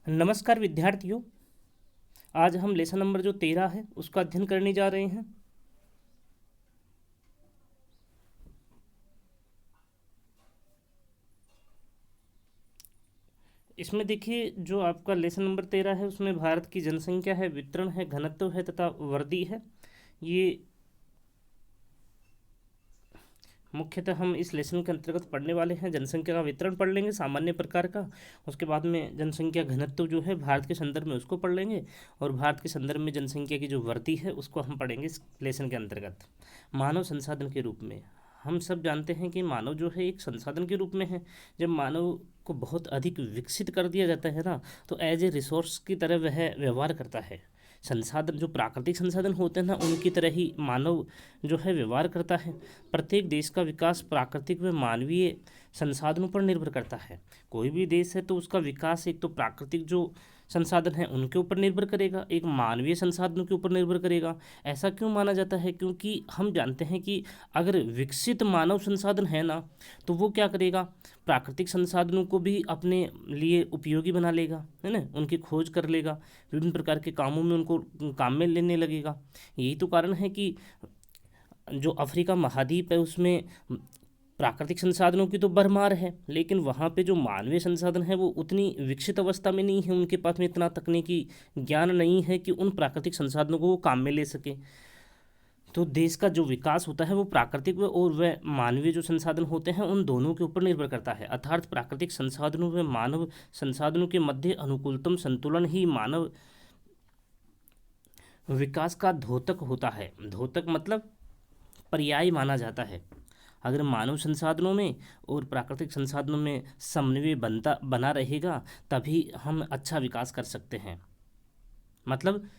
नमस्कार विद्यार्थियों। आज हम लेसन नंबर जो 13 है उसका अध्ययन करने जा रहे हैं। इसमें देखिए जो आपका लेसन नंबर 13 है उसमें भारत की जनसंख्या है, वितरण है, घनत्व है तथा वर्दी है। ये मुख्यतः हम इस लेसन के अंतर्गत पढ़ने वाले हैं। जनसंख्या का वितरण पढ़ लेंगे सामान्य प्रकार का, उसके बाद में जनसंख्या घनत्व जो है भारत के संदर्भ में उसको पढ़ लेंगे, और भारत के संदर्भ में जनसंख्या की जो वृद्धि है उसको हम पढ़ेंगे इस लेसन के अंतर्गत। मानव संसाधन के रूप में हम सब जानते हैं कि मानव जो है एक संसाधन के रूप में है। जब मानव को बहुत अधिक विकसित कर दिया जाता है ना, तो एज ए रिसोर्स की तरह वह व्यवहार करता है। संसाधन जो प्राकृतिक संसाधन होते हैं ना, उनकी तरह ही मानव जो है व्यवहार करता है। प्रत्येक देश का विकास प्राकृतिक व मानवीय संसाधनों पर निर्भर करता है। कोई भी देश है तो उसका विकास एक तो प्राकृतिक जो संसाधन है उनके ऊपर निर्भर करेगा, एक मानवीय संसाधनों के ऊपर निर्भर करेगा। ऐसा क्यों माना जाता है? क्योंकि हम जानते हैं कि अगर विकसित मानव संसाधन है ना, तो वो क्या करेगा, प्राकृतिक संसाधनों को भी अपने लिए उपयोगी बना लेगा, है ना, उनकी खोज कर लेगा, विभिन्न प्रकार के कामों में उनको काम में लेने लगेगा। यही तो कारण है कि जो अफ्रीका महाद्वीप है उसमें प्राकृतिक संसाधनों की तो भरमार है, लेकिन वहाँ पे जो मानवीय संसाधन है वो उतनी विकसित अवस्था में नहीं है, उनके पास में इतना तकनीकी ज्ञान नहीं है कि उन प्राकृतिक संसाधनों को वो काम में ले सके। तो देश का जो विकास होता है वो प्राकृतिक और वह मानवीय जो संसाधन होते हैं उन दोनों के ऊपर निर्भर करता है। अर्थात प्राकृतिक संसाधनों व मानव संसाधनों के मध्य अनुकूलतम संतुलन ही मानव विकास का द्योतक होता है। द्योतक मतलब पर्याय माना जाता है। अगर मानव संसाधनों में और प्राकृतिक संसाधनों में समन्वय बना रहेगा तभी हम अच्छा विकास कर सकते हैं। मतलब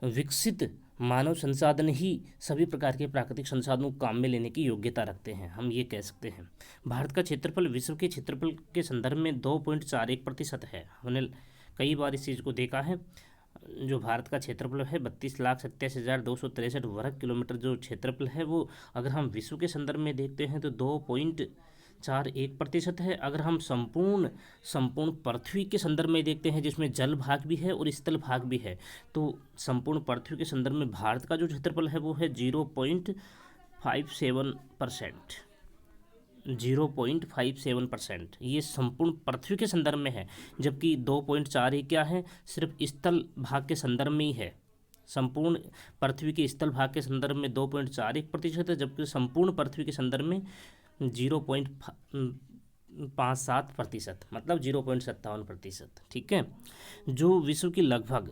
विकसित मानव संसाधन ही सभी प्रकार के प्राकृतिक संसाधनों को काम में लेने की योग्यता रखते हैं, हम ये कह सकते हैं। भारत का क्षेत्रफल विश्व के क्षेत्रफल के संदर्भ में 2.41% है। हमने कई बार इस चीज़ को देखा है। जो भारत का क्षेत्रफल है 32,87,263 वर्ग किलोमीटर जो क्षेत्रफल है वो अगर हम विश्व के संदर्भ में देखते हैं तो 2.41% है। अगर हम संपूर्ण पृथ्वी के संदर्भ में देखते हैं जिसमें जल भाग भी है और स्थल भाग भी है, तो संपूर्ण पृथ्वी के संदर्भ में भारत का जो क्षेत्रफल है वो है 0.57%। 0.57% ये संपूर्ण पृथ्वी के संदर्भ में है, जबकि 2.4 ही क्या है, सिर्फ स्थल भाग के संदर्भ में ही है। संपूर्ण पृथ्वी के स्थल भाग के संदर्भ में 2.41% है, जबकि संपूर्ण पृथ्वी के संदर्भ में 0.57%, मतलब 0.57%। ठीक है। जो विश्व की लगभग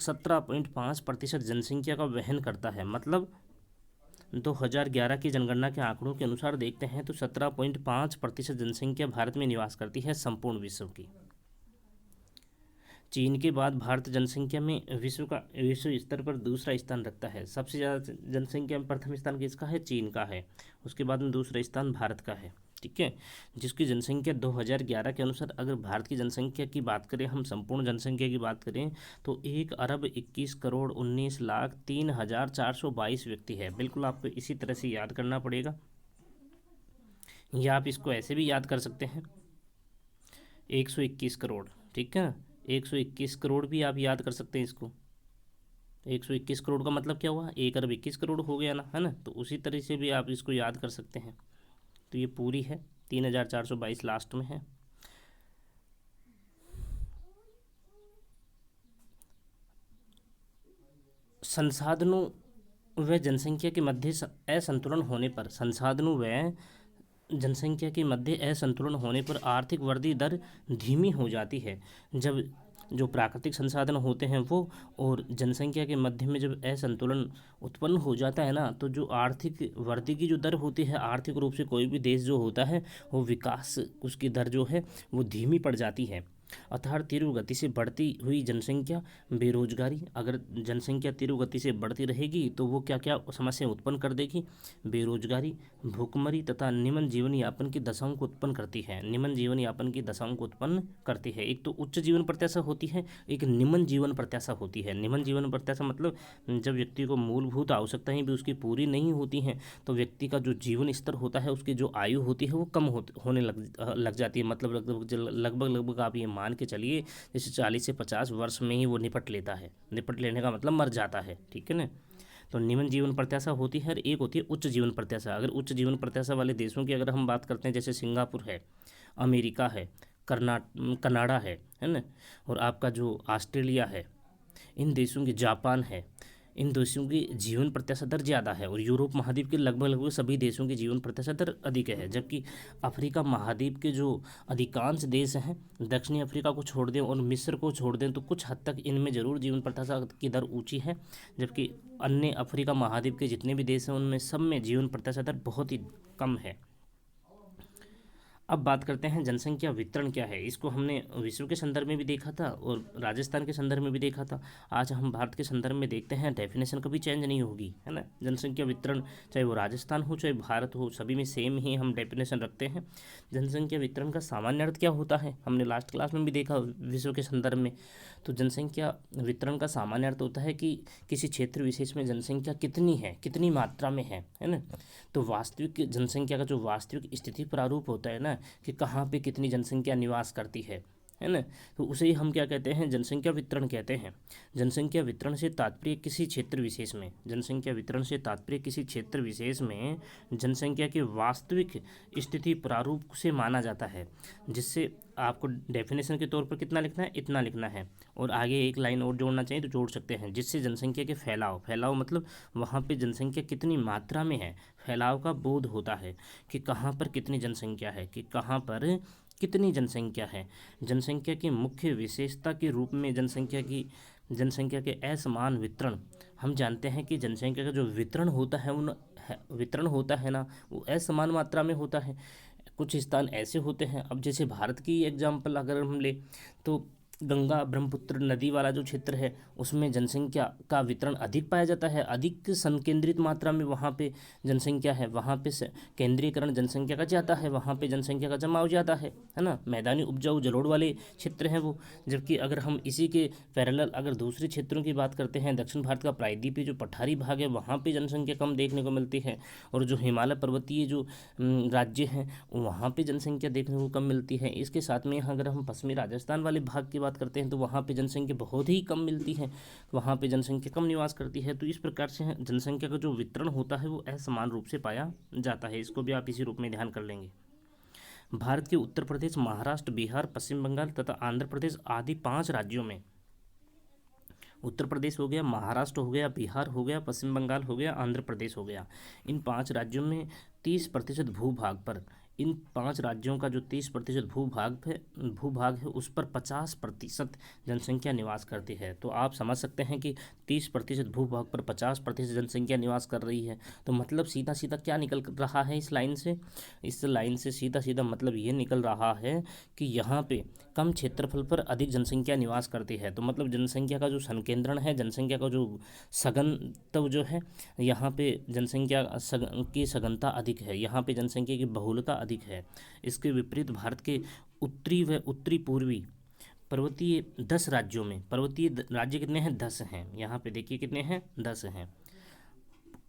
17.5% जनसंख्या का वहन करता है। मतलब 2011 की जनगणना के आंकड़ों के अनुसार देखते हैं तो 17.5% जनसंख्या भारत में निवास करती है संपूर्ण विश्व की। चीन के बाद भारत जनसंख्या में विश्व स्तर पर दूसरा स्थान रखता है। सबसे ज़्यादा जनसंख्या में प्रथम स्थान किसका है? चीन का है। उसके बाद में दूसरा स्थान भारत का है। ठीक है। जिसकी जनसंख्या 2011 के अनुसार, अगर भारत की जनसंख्या की बात करें, हम संपूर्ण जनसंख्या की बात करें तो 1,21,19,03,422 व्यक्ति है। बिल्कुल आपको इसी तरह से याद करना पड़ेगा, या आप इसको ऐसे भी याद कर सकते हैं 121 करोड़। ठीक है, 121 करोड़ भी आप याद कर सकते हैं इसको। 121 करोड़ का मतलब क्या हुआ? 1 अरब 21 करोड़ हो गया ना, है ना। तो उसी तरह से भी आप इसको याद कर सकते हैं। तो ये पूरी है, 3,422 लास्ट में है। संसाधनों व जनसंख्या के मध्य असंतुलन होने पर जनसंख्या के मध्य असंतुलन होने पर आर्थिक वृद्धि दर धीमी हो जाती है। जब जो प्राकृतिक संसाधन होते हैं वो और जनसंख्या के मध्य में जब असंतुलन उत्पन्न हो जाता है ना, तो जो आर्थिक वृद्धि की जो दर होती है, आर्थिक रूप से कोई भी देश जो होता है वो विकास उसकी दर जो है वो धीमी पड़ जाती है। अर्थात तीव्र गति से बढ़ती हुई जनसंख्या, बेरोजगारी। अगर जनसंख्या तीव्र गति से बढ़ती रहेगी तो वो क्या क्या समस्या उत्पन्न कर देगी? बेरोजगारी, भूखमरी तथा निम्न जीवन यापन की दशाओं को उत्पन्न करती है। निम्न जीवन यापन की दशाओं को उत्पन्न करती है। एक तो उच्च जीवन प्रत्याशा होती है, एक निम्न जीवन प्रत्याशा होती है। निम्न जीवन प्रत्याशा मतलब जब व्यक्ति को मूलभूत आवश्यकताएं भी उसकी पूरी नहीं होती हैं तो व्यक्ति का जो जीवन स्तर होता है, उसकी जो आयु होती है वो कम होने लग जाती है। मतलब लगभग आप ये मान के चलिए जैसे 40 से 50 वर्ष में ही वो निपट लेता है। निपट लेने का मतलब मर जाता है, ठीक है ना। तो निम्न जीवन प्रत्याशा होती है और एक होती है उच्च जीवन प्रत्याशा। अगर उच्च जीवन प्रत्याशा वाले देशों की अगर हम बात करते हैं, जैसे सिंगापुर है, अमेरिका है, कनाडा है ना, और आपका जो ऑस्ट्रेलिया है, इन देशों की, जापान है, इन देशों की जीवन प्रत्याशा दर ज़्यादा है। और यूरोप महाद्वीप के लगभग लगभग सभी देशों की जीवन प्रत्याशा दर अधिक है। जबकि अफ्रीका महाद्वीप के जो अधिकांश देश हैं, दक्षिणी अफ्रीका को छोड़ दें और मिस्र को छोड़ दें, तो कुछ हद तक इनमें ज़रूर जीवन प्रत्याशा की दर ऊँची है। जबकि अन्य अफ्रीका महाद्वीप के जितने भी देश हैं उनमें सब में जीवन प्रत्याशा दर बहुत ही कम है। अब बात करते हैं जनसंख्या वितरण क्या है। इसको हमने विश्व के संदर्भ में भी देखा था और राजस्थान के संदर्भ में भी देखा था। आज हम भारत के संदर्भ में देखते हैं, डेफिनेशन कभी चेंज नहीं होगी, है ना। जनसंख्या वितरण चाहे वो राजस्थान हो चाहे भारत हो, सभी में सेम ही हम डेफिनेशन रखते हैं। जनसंख्या वितरण का सामान्य अर्थ क्या होता है, हमने लास्ट क्लास में भी देखा विश्व के संदर्भ में। तो जनसंख्या वितरण का सामान्य अर्थ होता है कि किसी क्षेत्र विशेष में जनसंख्या कितनी है, कितनी मात्रा में है ना। तो वास्तविक जनसंख्या का जो वास्तविक स्थिति प्रारूप होता है ना, कि कहाँ पे कितनी जनसंख्या निवास करती है ना, तो उसे ही हम क्या कहते हैं, जनसंख्या वितरण कहते हैं। जनसंख्या वितरण से तात्पर्य किसी क्षेत्र विशेष में, जनसंख्या वितरण से तात्पर्य किसी क्षेत्र विशेष में जनसंख्या के वास्तविक स्थिति प्रारूप से माना जाता है। जिससे आपको डेफिनेशन के तौर पर कितना लिखना है, इतना लिखना है, और आगे एक लाइन और जोड़ना चाहिए तो जोड़ सकते हैं। जिससे जनसंख्या के फैलाव मतलब वहाँ पे जनसंख्या कितनी मात्रा में है, फैलाव का बोध होता है कि कहाँ पर कितनी जनसंख्या है, कि कहाँ पर कितनी जनसंख्या है। जनसंख्या की मुख्य विशेषता के रूप में जनसंख्या के असमान वितरण, हम जानते हैं कि जनसंख्या का जो वितरण होता है ना, वो असमान मात्रा में होता है। कुछ स्थान ऐसे होते हैं, अब जैसे भारत की एग्जाम्पल अगर हम ले तो गंगा ब्रह्मपुत्र नदी वाला जो क्षेत्र है उसमें जनसंख्या का वितरण अधिक पाया जाता है, अधिक संकेंद्रित मात्रा में वहाँ पे जनसंख्या है, वहाँ पे केंद्रीकरण जनसंख्या का ज़्यादा है, वहाँ पे जनसंख्या का जमाव ज़्यादा है ना। मैदानी उपजाऊ जलोढ़ वाले क्षेत्र हैं वो। जबकि अगर हम इसी के पैरेलल अगर दूसरे क्षेत्रों की बात करते हैं, दक्षिण भारत का प्रायद्वीपीय जो पठारी भाग है वहाँ पर जनसंख्या कम देखने को मिलती है, और जो हिमालय पर्वतीय जो राज्य हैं वहाँ पर जनसंख्या देखने को कम मिलती है। इसके साथ में अगर हम पश्चिमी राजस्थान वाले भाग की बात करते हैं तो वहाँ पे जनसंख्या बहुत ही कम मिलती है, वहाँ पे जनसंख्या कम निवास करती है। तो इस प्रकार से जनसंख्या का जो वितरण होता है वो असमान रूप से पाया जाता है। इसको भी आप इसी रूप में ध्यान कर लेंगे। भारत के उत्तर प्रदेश, महाराष्ट्र, बिहार, पश्चिम बंगाल तथा आंध्र प्रदेश आदि 5 राज्यों में, उत्तर प्रदेश हो गया, महाराष्ट्र हो गया, बिहार हो गया, पश्चिम बंगाल हो गया, आंध्र प्रदेश हो गया, इन 5 राज्यों में 30% भूभाग पर, इन 5 राज्यों का जो 30% भूभाग है उस पर 50% जनसंख्या निवास करती है। तो आप समझ सकते हैं कि 30% भूभाग पर 50% जनसंख्या निवास कर रही है। तो मतलब सीधा सीधा क्या निकल रहा है इस लाइन से सीधा सीधा मतलब ये निकल रहा है कि यहाँ पे कम क्षेत्रफल पर अधिक जनसंख्या निवास करती है। तो मतलब जनसंख्या का जो संकेंद्रण है, जनसंख्या का जो सघनत्व जो है, यहाँ पे जनसंख्या की सघनता अधिक है, यहाँ पे जनसंख्या की बहुलता अधिक है। इसके विपरीत भारत के उत्तरी व उत्तरी पूर्वी पर्वतीय 10 राज्यों में, पर्वतीय राज्य कितने हैं, 10 हैं। यहाँ पे देखिए कितने हैं, 10 हैं।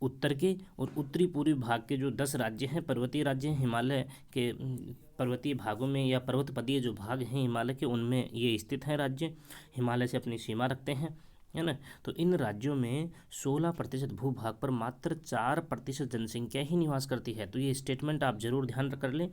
उत्तर के और उत्तरी पूर्वी भाग के जो 10 राज्य हैं, पर्वतीय राज्य हैं, हिमालय के पर्वतीय भागों में या पर्वतपदीय जो भाग हैं हिमालय के, उनमें ये स्थित हैं राज्य, हिमालय से अपनी सीमा रखते हैं, है ना। तो इन राज्यों में 16% भूभाग पर मात्र 4% जनसंख्या ही निवास करती है। तो ये स्टेटमेंट आप जरूर ध्यान कर लें।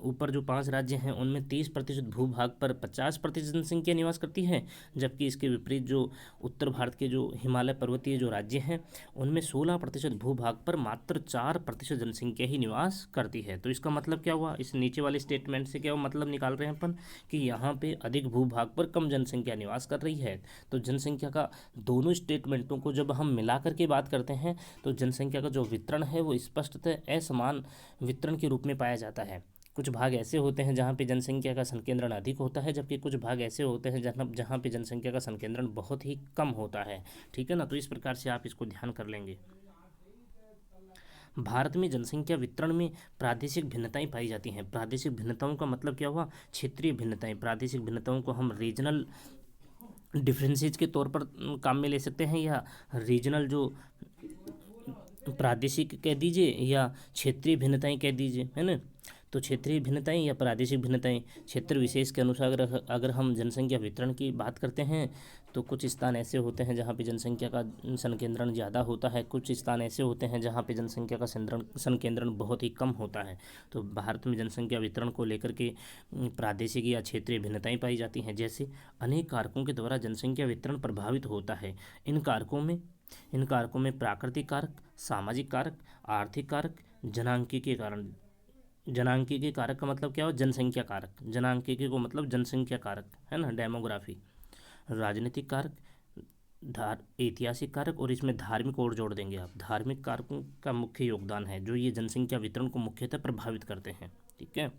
ऊपर जो 5 राज्य हैं उनमें 30% भूभाग पर 50% जनसंख्या निवास करती है, जबकि इसके विपरीत जो उत्तर भारत के जो हिमालय पर्वतीय जो राज्य हैं उनमें 16% भूभाग पर मात्र 4% जनसंख्या ही निवास करती है। तो इसका मतलब क्या हुआ, इस नीचे वाले स्टेटमेंट से क्या मतलब निकाल रहे हैं अपन कि यहाँ पे अधिक भूभाग पर कम जनसंख्या निवास कर रही है। तो जनसंख्या का दोनों स्टेटमेंटों को जब हम मिला करके बात करते हैं तो जनसंख्या का जो वितरण है वो स्पष्टतः असमान वितरण के रूप में पाया जाता है। कुछ भाग ऐसे होते हैं जहाँ पे जनसंख्या का संकेंद्रण अधिक होता है, जबकि कुछ भाग ऐसे होते हैं जहाँ पे जनसंख्या का संकेंद्रण बहुत ही कम होता है, ठीक है ना। तो इस प्रकार से आप इसको ध्यान कर लेंगे। भारत में जनसंख्या वितरण में प्रादेशिक भिन्नताएं पाई जाती हैं। प्रादेशिक भिन्नताओं का मतलब क्या हुआ, क्षेत्रीय भिन्नताएं। प्रादेशिक भिन्नताओं को हम रीजनल डिफरेंसेज के तौर पर काम में ले सकते हैं, या रीजनल जो प्रादेशिक कह दीजिए या क्षेत्रीय भिन्नताएं कह दीजिए, है ना। तो क्षेत्रीय भिन्नताएं या प्रादेशिक भिन्नताएं, क्षेत्र विशेष के अनुसार अगर हम जनसंख्या वितरण की बात करते हैं तो कुछ स्थान ऐसे होते हैं जहाँ पे जनसंख्या का संकेंद्रण ज़्यादा होता है, कुछ स्थान ऐसे होते हैं जहाँ पे जनसंख्या का संकेंद्रण बहुत ही कम होता है। तो भारत में जनसंख्या वितरण को लेकर के प्रादेशिक या क्षेत्रीय भिन्नताएं पाई जाती हैं। जैसे अनेक कारकों के द्वारा जनसंख्या वितरण प्रभावित होता है। इन कारकों में प्राकृतिक कारक, सामाजिक कारक, आर्थिक कारक, जनांकीय कारक का मतलब क्या हो, जनसंख्या कारक, जनांकीय को मतलब जनसंख्या कारक है ना, डेमोग्राफी, राजनीतिक कारक, ऐतिहासिक कारक, और इसमें धार्मिक और जोड़ देंगे आप। धार्मिक कारकों का मुख्य योगदान है जो ये जनसंख्या वितरण को मुख्यतः प्रभावित करते हैं। ठीक है।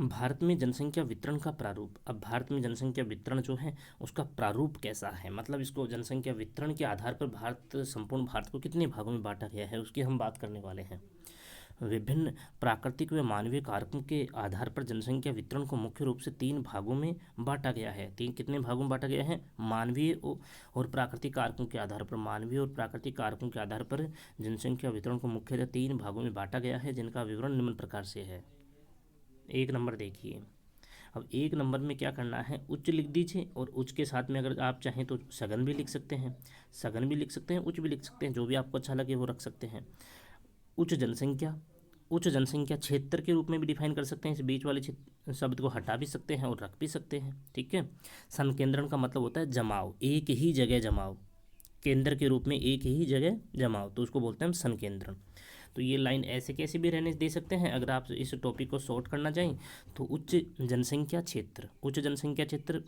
भारत में जनसंख्या वितरण का प्रारूप। अब भारत में जनसंख्या वितरण जो है उसका प्रारूप कैसा है, मतलब इसको जनसंख्या वितरण के आधार पर संपूर्ण भारत को कितने भागों में बांटा गया है उसकी हम बात करने वाले हैं। विभिन्न प्राकृतिक व मानवीय कारकों के आधार पर जनसंख्या वितरण को मुख्य रूप से 3 भागों में बांटा गया है। कितने भागों में बांटा गया है? मानवीय और प्राकृतिक कारकों के आधार पर, मानवीय और प्राकृतिक कारकों के आधार पर जनसंख्या वितरण को मुख्यतः 3 भागों में बांटा गया है, जिनका विवरण निम्न प्रकार से है। 1 नंबर देखिए। अब 1 नंबर में क्या करना है, उच्च लिख दीजिए, और उच्च के साथ में अगर आप चाहें तो सघन भी लिख सकते हैं, उच्च भी लिख सकते हैं, जो भी आपको अच्छा लगे वो रख सकते हैं। उच्च जनसंख्या क्षेत्र के रूप में भी डिफाइन कर सकते हैं, इस बीच वाले शब्द को हटा भी सकते हैं और रख भी सकते हैं। ठीक है। संकेंद्रण का मतलब होता है जमाव, एक ही जगह जमाव, केंद्र के रूप में एक ही जगह जमाव, तो उसको बोलते हैं हम संकेंद्रण। तो ये लाइन ऐसे कैसे भी रहने दे सकते हैं। अगर आप इस टॉपिक को शॉर्ट करना चाहें तो उच्च जनसंख्या क्षेत्र,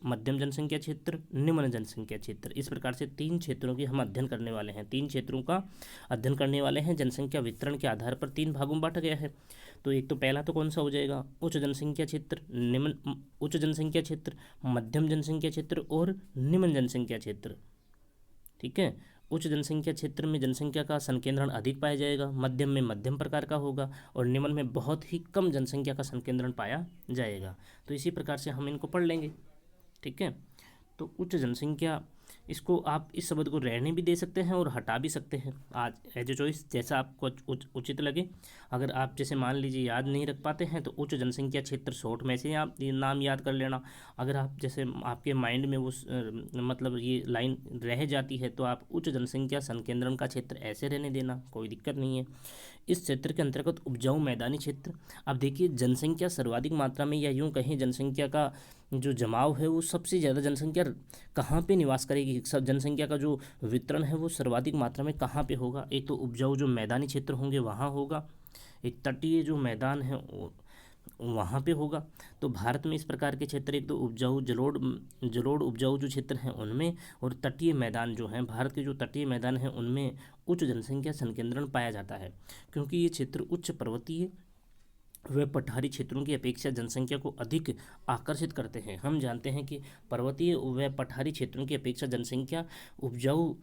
मध्यम जनसंख्या क्षेत्र, निम्न जनसंख्या क्षेत्र, इस प्रकार से 3 क्षेत्रों की हम अध्ययन करने वाले हैं। 3 क्षेत्रों का अध्ययन करने वाले हैं। जनसंख्या वितरण के आधार पर 3 भागों में बांटा गया है। तो एक तो पहला तो कौन सा हो जाएगा, उच्च जनसंख्या क्षेत्र, मध्यम जनसंख्या क्षेत्र और निम्न जनसंख्या क्षेत्र। ठीक है। उच्च जनसंख्या क्षेत्र में जनसंख्या का संकेंद्रण अधिक पाया जाएगा, मध्यम में मध्यम प्रकार का होगा, और निम्न में बहुत ही कम जनसंख्या का संकेंद्रण पाया जाएगा। तो इसी प्रकार से हम इनको पढ़ लेंगे। ठीक है। तो उच्च जनसंख्या, इसको आप इस शब्द को रहने भी दे सकते हैं और हटा भी सकते हैं, आज एज ए चॉइस, जैसा आपको उचित लगे। अगर आप जैसे मान लीजिए याद नहीं रख पाते हैं तो उच्च जनसंख्या क्षेत्र शॉर्ट में से आप ये नाम याद कर लेना। अगर आप जैसे आपके माइंड में वो मतलब ये लाइन रह जाती है तो आप उच्च जनसंख्या संकेंद्रण का क्षेत्र ऐसे रहने देना, कोई दिक्कत नहीं है। इस क्षेत्र के अंतर्गत उपजाऊ मैदानी क्षेत्र। अब देखिए जनसंख्या सर्वाधिक मात्रा में, या यूँ कहें जनसंख्या का जो जमाव है वो सबसे ज़्यादा जनसंख्या कहाँ पे निवास करेगी, सब जनसंख्या का जो वितरण है वो सर्वाधिक मात्रा में कहाँ पे होगा। एक तो उपजाऊ जो मैदानी क्षेत्र होंगे वहाँ होगा, एक तटीय जो मैदान है वहाँ पे होगा। तो भारत में इस प्रकार के क्षेत्र, एक तो उपजाऊ जलोढ़ उपजाऊ जो क्षेत्र हैं उनमें, और तटीय मैदान जो हैं, भारत के जो तटीय मैदान हैं उनमें उच्च जनसंख्या संकेंद्रण पाया जाता है, क्योंकि ये क्षेत्र उच्च पर्वतीय वे पठारी क्षेत्रों की अपेक्षा जनसंख्या को अधिक आकर्षित करते हैं। हम जानते हैं कि पर्वतीय व पठारी क्षेत्रों की अपेक्षा जनसंख्या उपजाऊ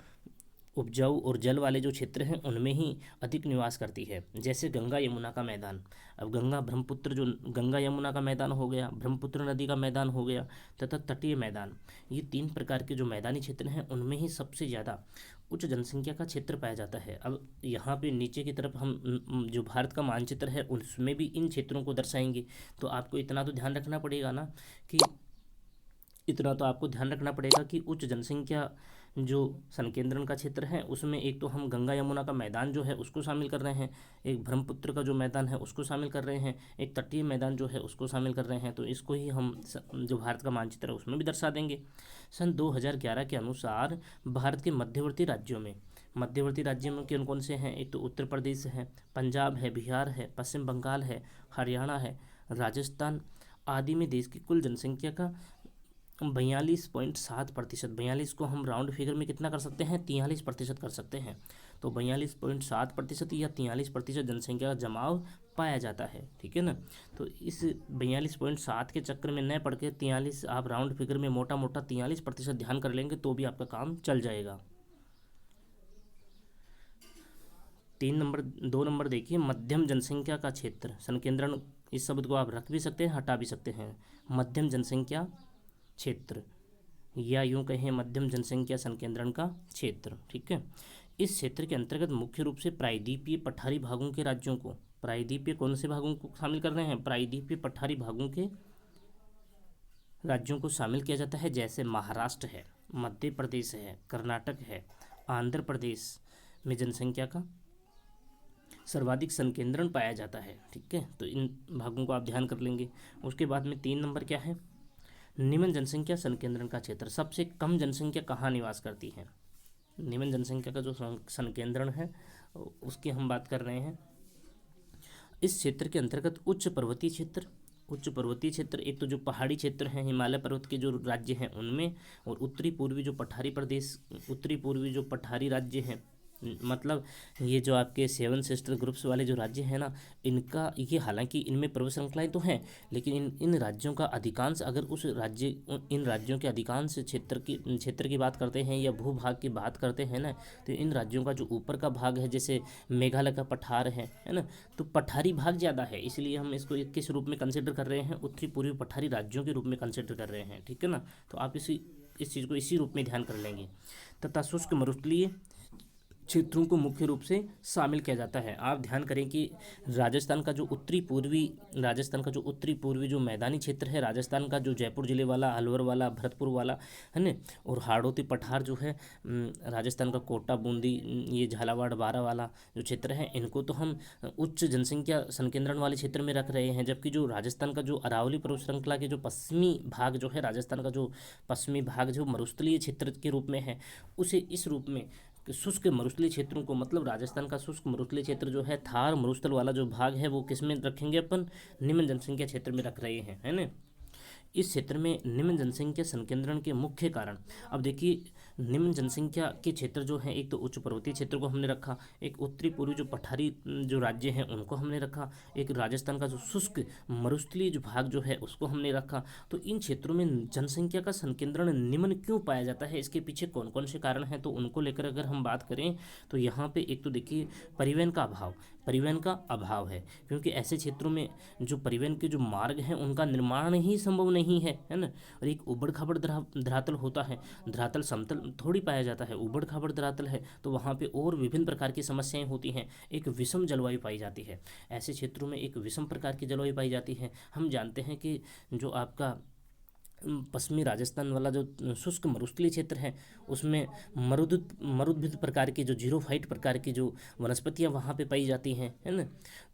और जल वाले जो क्षेत्र हैं उनमें ही अधिक निवास करती है। जैसे गंगा यमुना का मैदान, अब गंगा यमुना का मैदान हो गया, ब्रह्मपुत्र नदी का मैदान हो गया, तथा तटीय मैदान, ये 3 प्रकार के जो मैदानी क्षेत्र हैं उनमें ही सबसे ज़्यादा उच्च जनसंख्या का क्षेत्र पाया जाता है। अब यहाँ पे नीचे की तरफ हम जो भारत का मानचित्र है उसमें भी इन क्षेत्रों को दर्शाएंगे। तो आपको इतना तो ध्यान रखना पड़ेगा ना कि उच्च जनसंख्या जो संकेंद्रण का क्षेत्र है उसमें एक तो हम गंगा यमुना का मैदान जो है उसको शामिल कर रहे हैं, एक ब्रह्मपुत्र का जो मैदान है उसको शामिल कर रहे हैं, एक तटीय मैदान जो है उसको शामिल कर रहे हैं। तो इसको ही हम जो भारत का मानचित्र है उसमें भी दर्शा देंगे। सन 2011 के अनुसार भारत के मध्यवर्ती राज्यों में कौन कौन से हैं, एक तो उत्तर प्रदेश है, पंजाब है, बिहार है, पश्चिम बंगाल है, हरियाणा है, राजस्थान आदि में देश की कुल जनसंख्या का 42.7%, 42 को हम राउंड फिगर में कितना कर सकते हैं, 43% कर सकते हैं। तो 42.7% या 43% जनसंख्या का जमाव पाया जाता है। ठीक है ना। तो इस 42.7 के चक्कर में न पढ़ के 43 आप राउंड फिगर में मोटा 43% ध्यान कर लेंगे तो भी आपका काम चल जाएगा। 2 नंबर देखिए, मध्यम जनसंख्या का क्षेत्र संकेंद्रण, इस शब्द को आप रख भी सकते हैं हटा भी सकते हैं। मध्यम जनसंख्या क्षेत्र, या यूँ कहें मध्यम जनसंख्या संकेंद्रण का क्षेत्र। ठीक है। इस क्षेत्र के अंतर्गत मुख्य रूप से प्रायद्वीपीय पठारी भागों के राज्यों को प्रायद्वीपीय कौन से भागों को शामिल कर रहे हैं? प्रायद्वीपीय पठारी भागों के राज्यों को शामिल किया जाता है, जैसे महाराष्ट्र है, मध्य प्रदेश है, कर्नाटक है, आंध्र प्रदेश में जनसंख्या का सर्वाधिक संकेंद्रण पाया जाता है। ठीक है, तो इन भागों को आप ध्यान कर लेंगे। उसके बाद में 3 नंबर क्या है? निम्न जनसंख्या संकेंद्रण का क्षेत्र। सबसे कम जनसंख्या कहाँ निवास करती है? निम्न जनसंख्या का जो संकेंद्रण है उसकी हम बात कर रहे हैं। इस क्षेत्र के अंतर्गत उच्च पर्वतीय क्षेत्र, एक तो जो पहाड़ी क्षेत्र हैं, हिमालय पर्वत के जो राज्य हैं उनमें, और उत्तरी पूर्वी जो पठारी राज्य हैं, मतलब ये जो आपके 7 सिस्टर ग्रुप्स वाले जो राज्य हैं ना, इनका ये, हालांकि इनमें पर्वत श्रृंखलाएं तो हैं, लेकिन इन राज्यों का अधिकांश, अगर इन राज्यों के अधिकांश क्षेत्र की बात करते हैं या भूभाग की बात करते हैं ना, तो इन राज्यों का जो ऊपर का भाग है, जैसे मेघालय का पठार है ना, तो पठारी भाग ज़्यादा है, इसलिए हम इसको किस रूप में कंसिडर कर रहे हैं? उत्तरी पूर्वी पठारी राज्यों के रूप में कंसिडर कर रहे हैं। ठीक है ना, तो आप इस चीज़ को इसी रूप में ध्यान कर लेंगे। तथा शुष्क मरुस्थलीय क्षेत्रों को मुख्य रूप से शामिल किया जाता है। आप ध्यान करें कि राजस्थान का जो उत्तरी पूर्वी जो मैदानी क्षेत्र है, राजस्थान का जो जयपुर जिले वाला, अलवर वाला, भरतपुर वाला है ना, और हाड़ौती पठार जो है राजस्थान का कोटा, बूंदी, ये झालावाड़, बारा वाला जो क्षेत्र है, इनको तो हम उच्च जनसंख्या संकेंद्रण वाले क्षेत्र में रख रहे हैं। जबकि जो राजस्थान का जो अरावली पर्वत श्रृंखला के जो पश्चिमी भाग जो है, राजस्थान का जो पश्चिमी भाग जो मरुस्थलीय क्षेत्र के रूप में है, उसे इस रूप में शुष्क मरुस्थलीय क्षेत्रों को, मतलब राजस्थान का शुष्क मरुस्थलीय क्षेत्र जो है, थार मरुस्थल वाला जो भाग है, वो किस में रखेंगे? अपन निम्न जनसंख्या क्षेत्र में रख रहे हैं, है ना। इस क्षेत्र में निम्न जनसंख्या संकेंद्रण के मुख्य कारण, अब देखिए, निम्न जनसंख्या के क्षेत्र जो हैं, एक तो उच्च पर्वतीय क्षेत्र को हमने रखा, एक उत्तरी पूर्वी जो पठारी जो राज्य हैं उनको हमने रखा, एक राजस्थान का जो शुष्क मरुस्थलीय जो भाग जो है उसको हमने रखा। तो इन क्षेत्रों में जनसंख्या का संकेंद्रण निम्न क्यों पाया जाता है? इसके पीछे कौन कौन से कारण हैं? तो उनको लेकर अगर हम बात करें तो यहाँ पे एक तो देखिए, परिवहन का अभाव है, क्योंकि ऐसे क्षेत्रों में जो परिवहन के जो मार्ग हैं उनका निर्माण ही संभव नहीं है, है ना। और एक उबड़ खाबड़ धरातल होता है, धरातल समतल थोड़ी पाया जाता है, उबड़ खाबड़ धरातल है, तो वहाँ पे और विभिन्न प्रकार की समस्याएं होती हैं, एक विषम जलवायु पाई जाती है। ऐसे क्षेत्रों में एक विषम प्रकार की जलवायु पाई जाती है। हम जानते हैं कि जो आपका पश्चिमी राजस्थान वाला जो शुष्क मरुस्थलीय क्षेत्र है, उसमें मरुद्भिद प्रकार की जो जीरोफाइट प्रकार की जो वनस्पतियाँ वहाँ पे पाई जाती हैं, है ना।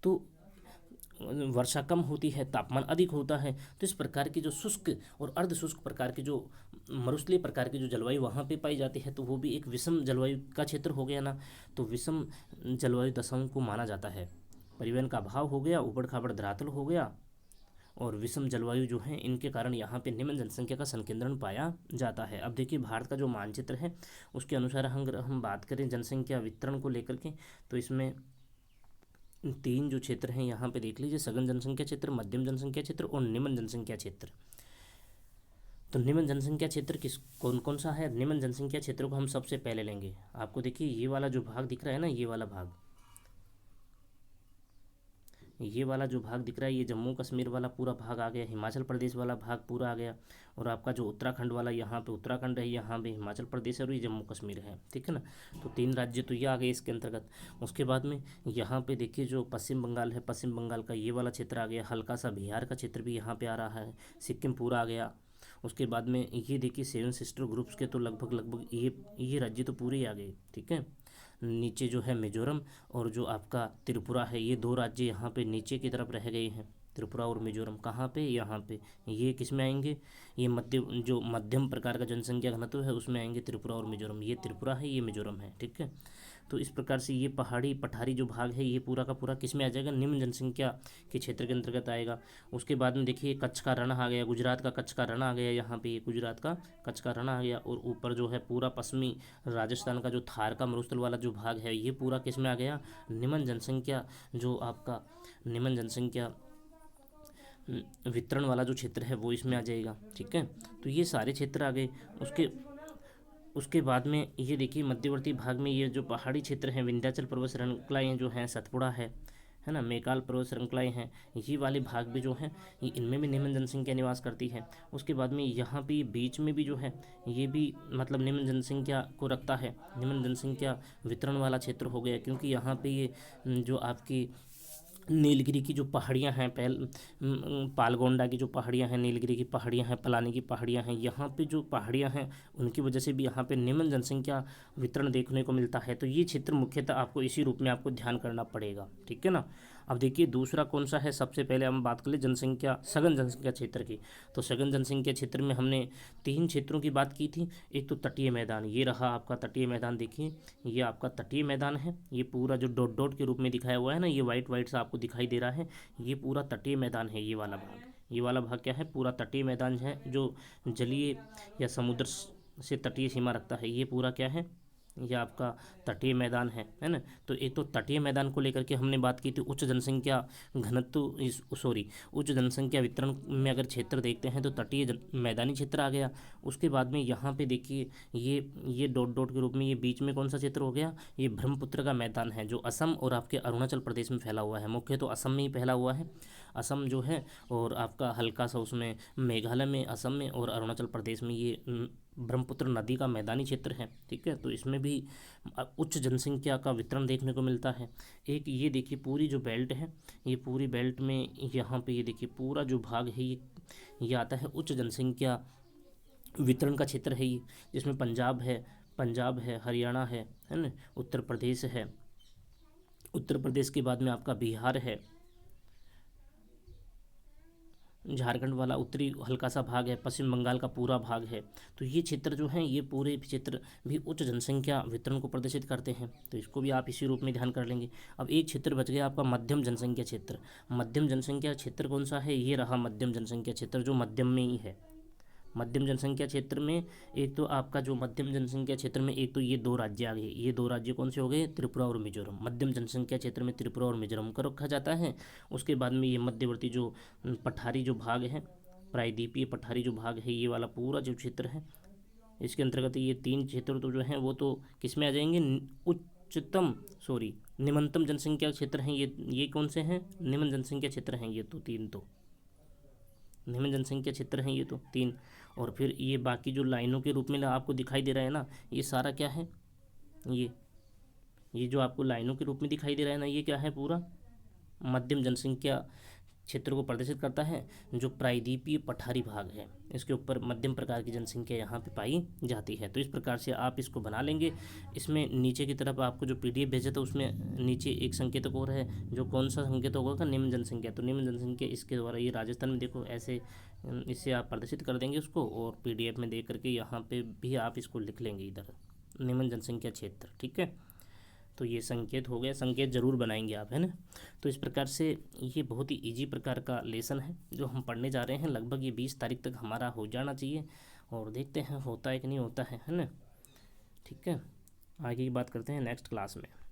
तो वर्षा कम होती है, तापमान अधिक होता है, तो इस प्रकार की जो शुष्क और अर्ध शुष्क प्रकार की जो मरुस्थलीय प्रकार की जो जलवायु वहाँ पे पाई जाती है, तो वो भी एक विषम जलवायु का क्षेत्र हो गया ना। तो विषम जलवायु दशाओं को माना जाता है। परिवहन का अभाव हो गया, ऊबड़ खाबड़ धरातल हो गया, और विषम जलवायु जो है, इनके कारण यहाँ पे निम्न जनसंख्या का संकेंद्रण पाया जाता है। अब देखिए, भारत का जो मानचित्र है उसके अनुसार हम बात करें जनसंख्या वितरण को लेकर के, तो इसमें 3 जो क्षेत्र हैं यहाँ पे देख लीजिए, सघन जनसंख्या क्षेत्र, मध्यम जनसंख्या क्षेत्र और निम्न जनसंख्या क्षेत्र। तो निम्न जनसंख्या क्षेत्र कौन कौन सा है? निम्न जनसंख्या क्षेत्र को हम सबसे पहले लेंगे। आपको देखिए, ये वाला जो भाग दिख रहा है ना, ये वाला जो भाग दिख रहा है, ये जम्मू कश्मीर वाला पूरा भाग आ गया, हिमाचल प्रदेश वाला भाग पूरा आ गया, और आपका जो उत्तराखंड वाला, यहाँ पे उत्तराखंड है, यहाँ पे हिमाचल प्रदेश है, और ये जम्मू कश्मीर है। ठीक है ना, तो 3 राज्य तो ये आ गए इसके अंतर्गत। उसके बाद में यहाँ पे देखिए, जो पश्चिम बंगाल है, पश्चिम बंगाल का ये वाला क्षेत्र आ गया, हल्का सा बिहार का क्षेत्र भी यहाँ पे आ रहा है, सिक्किम पूरा आ गया। उसके बाद में ये देखिए, 7 सिस्टर ग्रुप्स के तो लगभग ये राज्य तो पूरे ही आ गए। ठीक है, नीचे जो है मिजोरम और जो आपका त्रिपुरा है, ये 2 राज्य यहाँ पे नीचे की तरफ रह गए हैं, त्रिपुरा और मिजोरम। कहाँ पे? यहाँ पे। ये किस में आएंगे? ये मध्यम प्रकार का जनसंख्या घनत्व है उसमें आएंगे त्रिपुरा और मिजोरम। ये त्रिपुरा है, ये मिजोरम है। ठीक है, तो इस प्रकार से ये पठारी जो भाग है, ये पूरा का पूरा किस में आ जाएगा? निम्न जनसंख्या के क्षेत्र के अंतर्गत आएगा। उसके बाद में देखिए, कच्छ का रण आ गया, गुजरात का कच्छ का रण आ गया, यहाँ पे ये गुजरात का कच्छ का रण आ गया। और ऊपर जो है पूरा पश्चिमी राजस्थान का जो थार का मरुस्थल वाला जो भाग है, ये पूरा किस में आ गया? निम्न जनसंख्या, जो आपका निम्न जनसंख्या वितरण वाला जो क्षेत्र है वो इसमें आ जाएगा। ठीक है, तो ये सारे क्षेत्र आ गए। उसके बाद में ये देखिए, मध्यवर्ती भाग में ये जो पहाड़ी क्षेत्र हैं, विंध्याचल पर्वत श्रृंखलाएँ जो हैं, सतपुड़ा है ना, मेकाल पर्वत श्रृंखलाएँ हैं, ये वाले भाग भी जो हैं, ये इनमें भी निम्न जनसंख्या निवास करती है। उसके बाद में यहाँ पे बीच में भी जो है, ये भी मतलब निम्न जनसंख्या को रखता है, निम्न जनसंख्या वितरण वाला क्षेत्र हो गया, क्योंकि यहाँ पे ये जो आपकी नीलगिरी की जो पहाड़ियाँ हैं, पालगोंडा की जो पहाड़ियाँ हैं, नीलगिरी की पहाड़ियाँ हैं, पलानी की पहाड़ियाँ हैं, यहाँ पे जो पहाड़ियाँ हैं उनकी वजह से भी यहाँ पे निम्न जनसंख्या वितरण देखने को मिलता है। तो ये क्षेत्र मुख्यतः आपको इसी रूप में आपको ध्यान करना पड़ेगा, ठीक है ना। अब देखिए दूसरा कौन सा है, सबसे पहले हम बात कर ले जनसंख्या, सघन जनसंख्या क्षेत्र की। तो सघन जनसंख्या क्षेत्र में हमने 3 क्षेत्रों की बात की थी। एक तो तटीय मैदान, ये रहा आपका तटीय मैदान, देखिए ये आपका तटीय मैदान है। ये पूरा जो डॉट डॉट के रूप में दिखाया हुआ है ना, ये वाइट वाइट सा आपको दिखाई दे रहा है, ये पूरा तटीय मैदान है। ये वाला भाग, ये वाला भाग क्या है, पूरा तटीय मैदान है, जो जलीय या समुद्र से तटीय सीमा रखता है। ये पूरा क्या है, ये आपका तटीय मैदान है ना। तो एक तो तटीय मैदान को लेकर के हमने बात की थी। उच्च जनसंख्या घनत्व, इस सॉरी उच्च जनसंख्या वितरण में अगर क्षेत्र देखते हैं तो तटीय मैदानी क्षेत्र आ गया। उसके बाद में यहाँ पे देखिए ये डॉट डॉट के रूप में ये बीच में कौन सा क्षेत्र हो गया, ये ब्रह्मपुत्र का मैदान है, जो असम और आपके अरुणाचल प्रदेश में फैला हुआ है। मुख्य तो असम में ही फैला हुआ है, असम जो है, और आपका हल्का सा उसमें मेघालय में, असम में और अरुणाचल प्रदेश में ये ब्रह्मपुत्र नदी का मैदानी क्षेत्र है, ठीक है। तो इसमें भी उच्च जनसंख्या का वितरण देखने को मिलता है। एक ये देखिए पूरी जो बेल्ट है, ये पूरी बेल्ट में यहाँ पे ये देखिए पूरा जो भाग है ये आता है उच्च जनसंख्या वितरण का क्षेत्र है ये, जिसमें पंजाब है, हरियाणा है ना, उत्तर प्रदेश है, उत्तर प्रदेश के बाद में आपका बिहार है, झारखंड वाला उत्तरी हल्का सा भाग है, पश्चिम बंगाल का पूरा भाग है। तो ये क्षेत्र जो हैं, ये पूरे क्षेत्र भी उच्च जनसंख्या वितरण को प्रदर्शित करते हैं। तो इसको भी आप इसी रूप में ध्यान कर लेंगे। अब एक क्षेत्र बच गया आपका मध्यम जनसंख्या क्षेत्र। मध्यम जनसंख्या क्षेत्र कौन सा है, ये रहा मध्यम जनसंख्या क्षेत्र, जो मध्यम में ही है। मध्यम जनसंख्या क्षेत्र में एक तो आपका जो मध्यम जनसंख्या क्षेत्र में एक तो ये 2 राज्य आ गए। ये 2 राज्य कौन से हो गए, त्रिपुरा और मिजोरम। मध्यम जनसंख्या क्षेत्र में त्रिपुरा और मिजोरम को रखा जाता है। उसके बाद में ये मध्यवर्ती जो पठारी जो भाग है, प्रायद्वीपीय पठारी जो भाग है, ये वाला पूरा जो क्षेत्र है, इसके अंतर्गत ये 3 क्षेत्र तो जो हैं वो तो किस में आ जाएंगे, उच्चतम सॉरी निम्नतम जनसंख्या क्षेत्र हैं। ये कौन से हैं, निम्न जनसंख्या क्षेत्र हैं। ये तो 3 तो निम्न जनसंख्या क्षेत्र हैं, ये तो 3। और फिर ये बाकी जो लाइनों के रूप में आपको दिखाई दे रहा है ना, ये सारा क्या है, ये जो आपको लाइनों के रूप में दिखाई दे रहा है ना, ये क्या है, पूरा मध्यम जनसंख्या क्षेत्र को प्रदर्शित करता है, जो प्रायद्वीपीय पठारी भाग है। इसके ऊपर मध्यम प्रकार की जनसंख्या यहाँ पे पाई जाती है। तो इस प्रकार से आप इसको बना लेंगे। इसमें नीचे की तरफ आपको जो PDF भेजा था उसमें नीचे एक संकेतक और है, जो कौन सा संकेतक होगा, निम्न जनसंख्या। तो निम्न जनसंख्या इसके द्वारा ये राजस्थान में देखो ऐसे, इससे आप प्रदर्शित कर देंगे उसको, और PDF में दे करके यहाँ पे भी आप इसको लिख लेंगे इधर, निम्न जनसंख्या क्षेत्र, ठीक है। तो ये संकेत हो गया, संकेत जरूर बनाएंगे आप, है ना। तो इस प्रकार से ये बहुत ही इजी प्रकार का लेसन है जो हम पढ़ने जा रहे हैं। लगभग ये 20 तारीख तक हमारा हो जाना चाहिए, और देखते हैं होता है कि नहीं होता है ना। ठीक है, आगे की बात करते हैं नेक्स्ट क्लास में।